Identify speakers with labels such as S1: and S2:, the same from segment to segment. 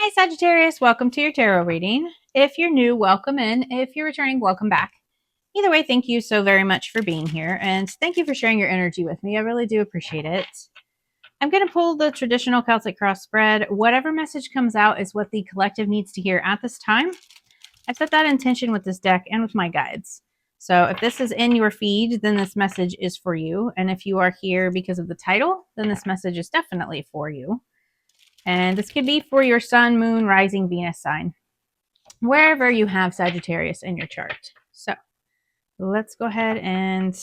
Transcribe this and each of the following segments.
S1: Hi Sagittarius, welcome to your tarot reading. If you're new, welcome in. If you're returning, welcome back. Either way, thank you so very much for being here and thank you for sharing your energy with me. I really do appreciate it. I'm going to pull the traditional Celtic cross spread. Whatever message comes out is what the collective needs to hear at this time. I've set that intention with this deck and with my guides. So if this is in your feed, then this message is for you. And if you are here because of the title, then this message is definitely for you. And this could be for your sun, moon, rising, Venus sign, wherever you have Sagittarius in your chart. So let's go ahead and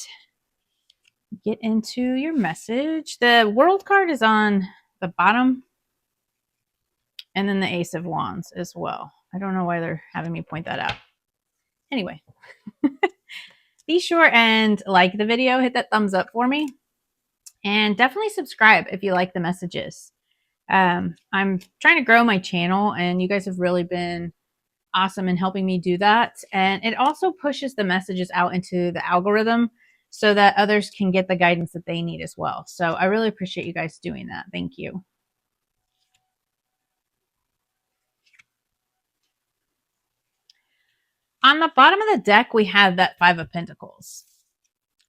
S1: get into your message. The World card is on the bottom, and then the Ace of Wands as well. I don't know why they're having me point that out. Anyway, be sure and like the video, hit that thumbs up for me, and definitely subscribe if you like the messages. I'm trying to grow my channel, and you guys have really been awesome in helping me do that. And it also pushes the messages out into the algorithm so that others can get the guidance that they need as well. So I really appreciate you guys doing that. Thank you. On the bottom of the deck, we have that Five of Pentacles.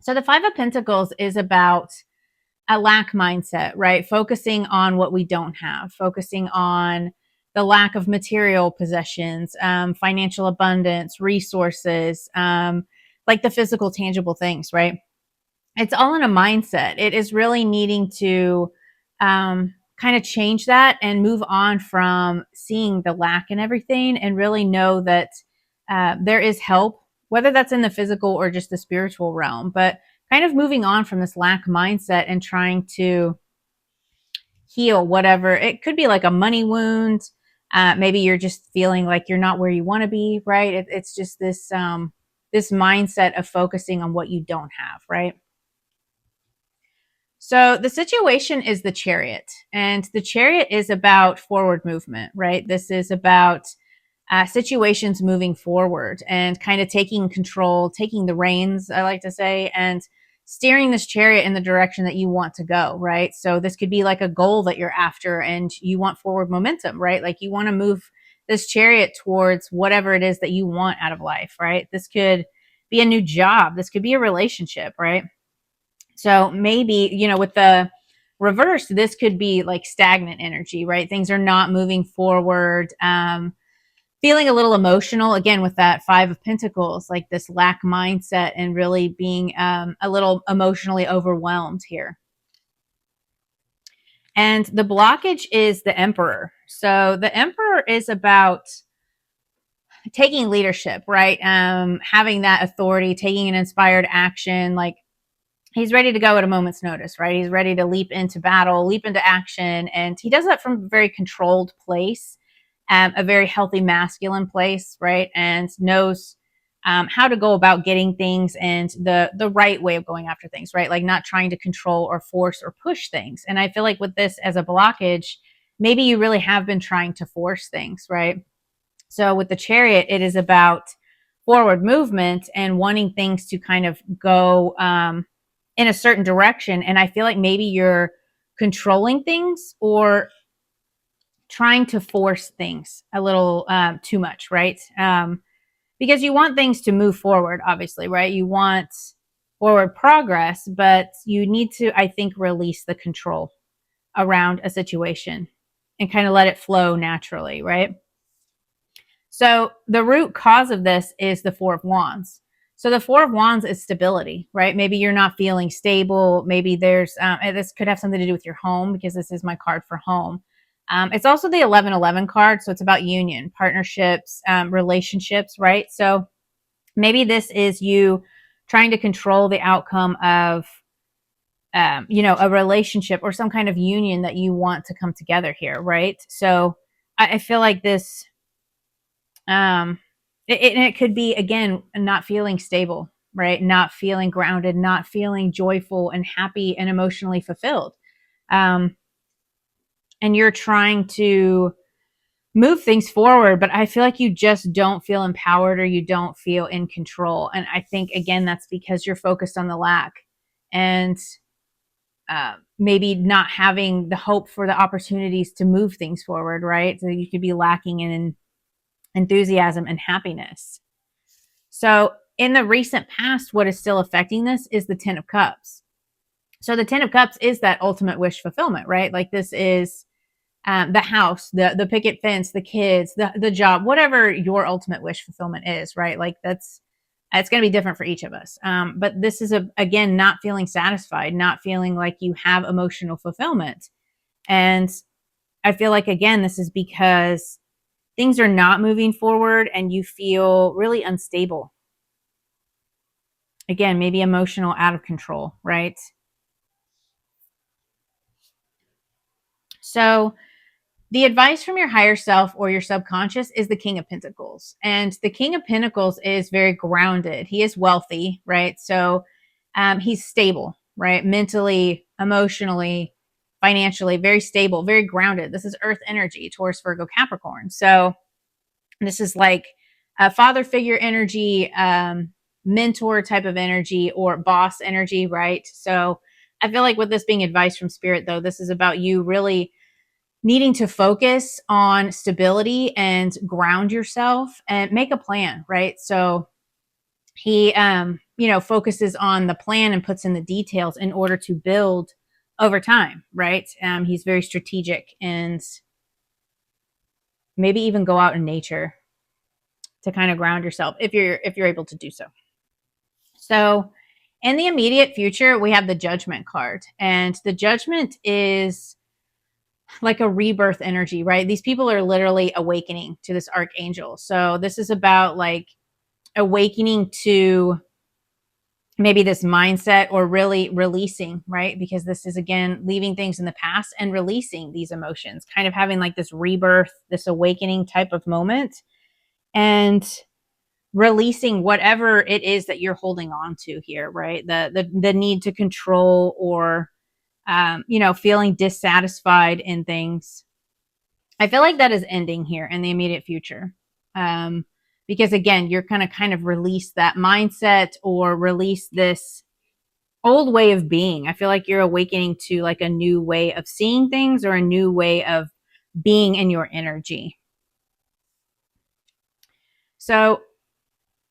S1: So the Five of Pentacles is about a lack mindset, right? Focusing on what we don't have, focusing on the lack of material possessions, financial abundance, resources, like the physical, tangible things, right? It's all in a mindset. It is really needing to kind of change that and move on from seeing the lack in everything and really know that there is help, whether that's in the physical or just the spiritual realm, but kind of moving on from this lack mindset and trying to heal whatever. It could be like a money wound. Maybe you're just feeling like you're not where you want to be, right? It's just this this mindset of focusing on what you don't have, right? So the situation is the Chariot, and the Chariot is about forward movement, right? This is about situations moving forward and kind of taking control, taking the reins, I like to say, and steering this chariot in the direction that you want to go, right? So this could be like a goal that you're after and you want forward momentum, right? Like you want to move this chariot towards whatever it is that you want out of life, right? This could be a new job. This could be a relationship, right? So maybe, you know, with the reverse, this could be like stagnant energy, right? Things are not moving forward. Feeling a little emotional, again, with that Five of Pentacles, like this lack mindset and really being a little emotionally overwhelmed here. And the blockage is the Emperor. So the Emperor is about taking leadership, right? Having that authority, taking an inspired action, like he's ready to go at a moment's notice, right? He's ready to leap into battle, leap into action. And he does that from a very controlled place, a very healthy masculine place, right? And knows how to go about getting things and the right way of going after things, right? Like not trying to control or force or push things. And I feel like with this as a blockage, maybe you really have been trying to force things, right? So with the Chariot, it is about forward movement and wanting things to kind of go in a certain direction. And I feel like maybe you're controlling things or trying to force things a little too much, right? Because you want things to move forward, obviously, right? You want forward progress, but you need to, I think, release the control around a situation and kind of let it flow naturally, right? So the root cause of this is the Four of Wands. So the Four of Wands is stability, right? Maybe you're not feeling stable. Maybe there's, this could have something to do with your home because this is my card for home. It's also the 1111 card. So it's about union, partnerships, relationships, right? So maybe this is you trying to control the outcome of, you know, a relationship or some kind of union that you want to come together here, right? So I feel like this, it could be, again, not feeling stable, right? Not feeling grounded, not feeling joyful and happy and emotionally fulfilled. And you're trying to move things forward, but I feel like you just don't feel empowered or you don't feel in control. And I think, again, that's because you're focused on the lack. And maybe not having the hope for the opportunities to move things forward, right? So you could be lacking in enthusiasm and happiness. So in the recent past, what is still affecting this is the Ten of Cups. So the Ten of Cups is that ultimate wish fulfillment, right? Like this is the house, the picket fence, the kids, the job, whatever your ultimate wish fulfillment is, right? Like it's going to be different for each of us. But this is again, not feeling satisfied, not feeling like you have emotional fulfillment. And I feel like, again, this is because things are not moving forward and you feel really unstable. Again, maybe emotional, out of control, right? So the advice from your higher self or your subconscious is the King of Pentacles. And the King of Pentacles is very grounded. He is wealthy, right? So he's stable, right? Mentally, emotionally, financially, very stable, very grounded. This is Earth energy, Taurus, Virgo, Capricorn. So this is like a father figure energy, mentor type of energy, or boss energy, right? So I feel like with this being advice from spirit, though, this is about you really needing to focus on stability and ground yourself and make a plan, right? So he, focuses on the plan and puts in the details in order to build over time, right? He's very strategic and maybe even go out in nature to kind of ground yourself if you're able to do so. So in the immediate future, we have the Judgment card, and the Judgment is like a rebirth energy, right? These people are literally awakening to this archangel. So this is about like awakening to maybe this mindset, or really releasing, right? Because this is, again, leaving things in the past and releasing these emotions, kind of having like this rebirth, this awakening type of moment, and releasing whatever it is that you're holding on to here, right? The need to control, or feeling dissatisfied in things. I feel like that is ending here in the immediate future. Because again, you're going to kind of release that mindset or release this old way of being. I feel like you're awakening to like a new way of seeing things, or a new way of being in your energy. So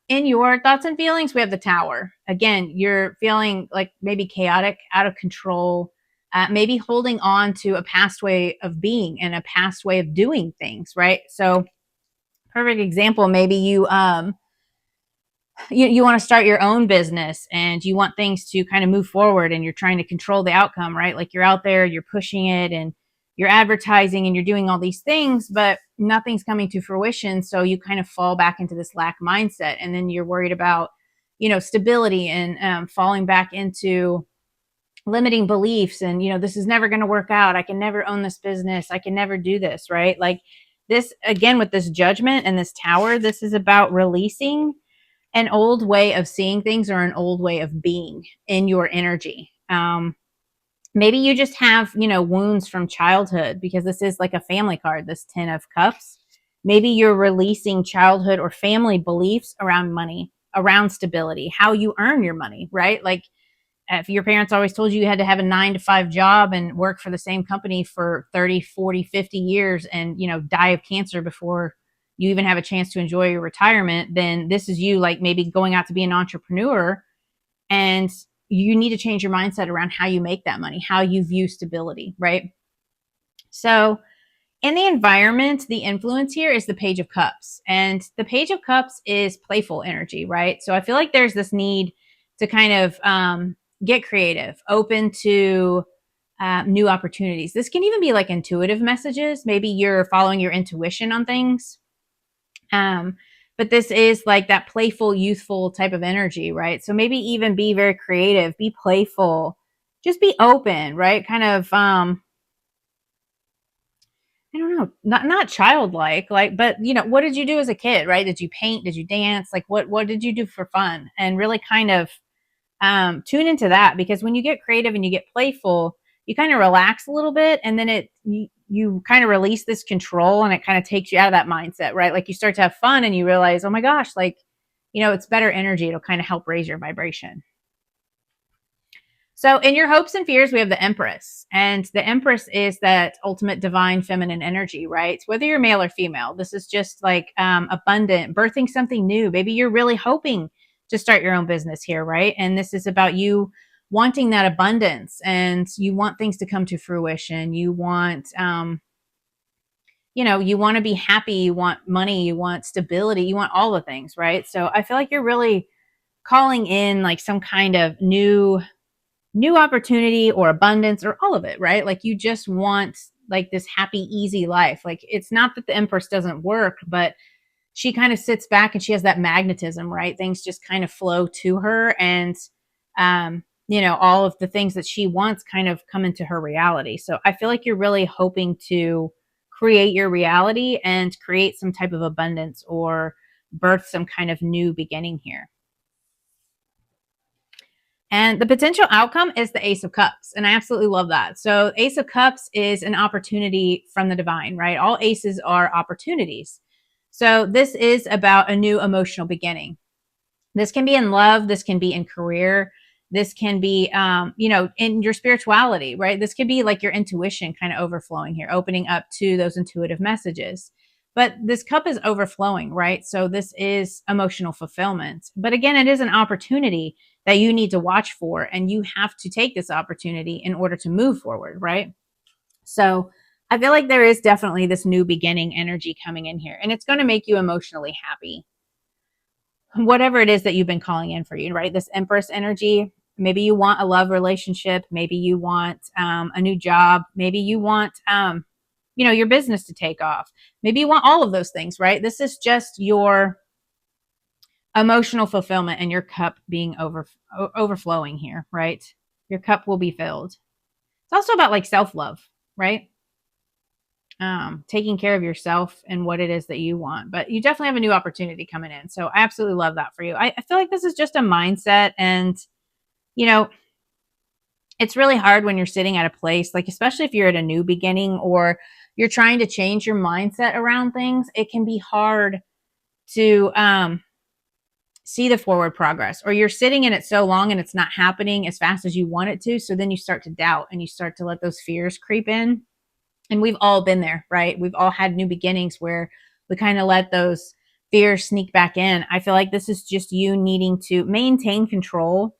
S1: in your thoughts and feelings, we have the Tower. Again, you're feeling like maybe chaotic, out of control, maybe holding on to a past way of being and a past way of doing things, right? So perfect example, maybe you want to start your own business and you want things to kind of move forward, and you're trying to control the outcome, right? Like you're out there, you're pushing it, and you're advertising and you're doing all these things, but nothing's coming to fruition. So you kind of fall back into this lack mindset, and then you're worried about, stability, and falling back into limiting beliefs, and this is never going to work out. I can never own this business. I can never do this, right? Like this, again, with this Judgment and this Tower, this is about releasing an old way of seeing things, or an old way of being in your energy. Maybe you just have, wounds from childhood, because this is like a family card, this 10 of Cups. Maybe you're releasing childhood or family beliefs around money, around stability, how you earn your money, right? Like if your parents always told you had to have a 9 to 5 job and work for the same company for 30, 40, 50 years and, die of cancer before you even have a chance to enjoy your retirement, then this is you like maybe going out to be an entrepreneur, and you need to change your mindset around how you make that money, how you view stability, right? So in the environment, the influence here is the Page of Cups, and the Page of Cups is playful energy, right? So I feel like there's this need to kind of get creative, open to new opportunities. This can even be like intuitive messages. Maybe you're following your intuition on things. But this is like that playful, youthful type of energy, right? So maybe even be very creative, be playful, just be open, right? Kind of, I don't know, not childlike, like, but what did you do as a kid, right? Did you paint? Did you dance? Like, what did you do for fun? And really kind of tune into that, because when you get creative and you get playful, you kind of relax a little bit, and then you kind of release this control, and it kind of takes you out of that mindset, right? Like you start to have fun and you realize, oh my gosh, like, it's better energy. It'll kind of help raise your vibration. So in your hopes and fears, we have the Empress. And the Empress is that ultimate divine feminine energy, right? Whether you're male or female, this is just like abundant, birthing something new. Maybe you're really hoping to start your own business here, right? And this is about you wanting that abundance, and you want things to come to fruition. You want, you want to be happy. You want money. You want stability. You want all the things, right? So I feel like you're really calling in like some kind of new opportunity or abundance or all of it, right? Like you just want like this happy, easy life. Like it's not that the Empress doesn't work, but she kind of sits back and she has that magnetism, right? Things just kind of flow to her, and all of the things that she wants kind of come into her reality. So I feel like you're really hoping to create your reality and create some type of abundance or birth some kind of new beginning here. And the potential outcome is the Ace of Cups. And I absolutely love that. So, Ace of Cups is an opportunity from the divine, right? All aces are opportunities. So, this is about a new emotional beginning. This can be in love, this can be in career, this can be, in your spirituality, right? This could be like your intuition kind of overflowing here, opening up to those intuitive messages. But this cup is overflowing, right? So this is emotional fulfillment. But again, it is an opportunity that you need to watch for, and you have to take this opportunity in order to move forward, right? So I feel like there is definitely this new beginning energy coming in here, and it's going to make you emotionally happy. Whatever it is that you've been calling in for you, right? This Empress energy. Maybe you want a love relationship. Maybe you want a new job. Maybe you want, your business to take off. Maybe you want all of those things, right? This is just your emotional fulfillment and your cup being overflowing here, right? Your cup will be filled. It's also about like self-love, right? Taking care of yourself and what it is that you want. But you definitely have a new opportunity coming in. So I absolutely love that for you. I feel like this is just a mindset, and, it's really hard when you're sitting at a place, like, especially if you're at a new beginning or you're trying to change your mindset around things, it can be hard to, see the forward progress, or you're sitting in it so long and it's not happening as fast as you want it to. So then you start to doubt and you start to let those fears creep in. And we've all been there, right? We've all had new beginnings where we kind of let those fears sneak back in. I feel like this is just you needing to maintain control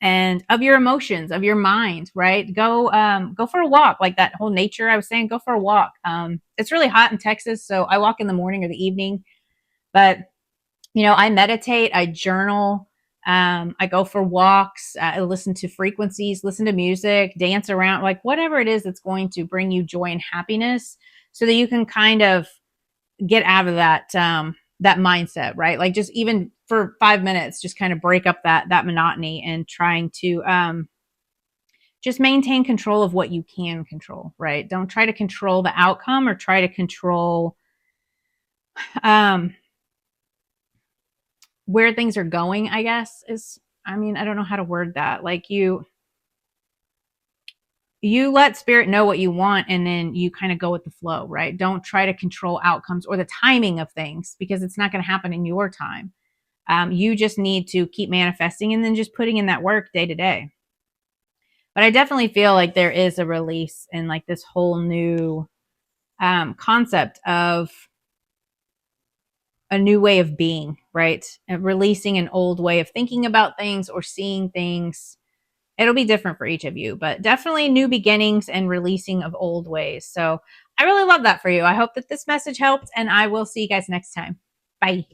S1: and of your emotions, of your mind, right? Go for a walk, like that whole nature I was saying. Go for a walk. It's really hot in Texas, so I walk in the morning or the evening. But I meditate, I journal, I go for walks, I listen to frequencies, listen to music, dance around, like whatever it is that's going to bring you joy and happiness, so that you can kind of get out of that mindset, right? Like just even for 5 minutes, just kind of break up that monotony and trying to just maintain control of what you can control, right? Don't try to control the outcome or try to control where things are going, I guess I don't know how to word that. Like you let spirit know what you want, and then you kind of go with the flow, right? Don't try to control outcomes or the timing of things, because it's not going to happen in your time. You just need to keep manifesting and then just putting in that work day to day. But I definitely feel like there is a release in like this whole new concept of a new way of being, right? And releasing an old way of thinking about things or seeing things. It'll be different for each of you, but definitely new beginnings and releasing of old ways. So I really love that for you. I hope that this message helped, and I will see you guys next time. Bye.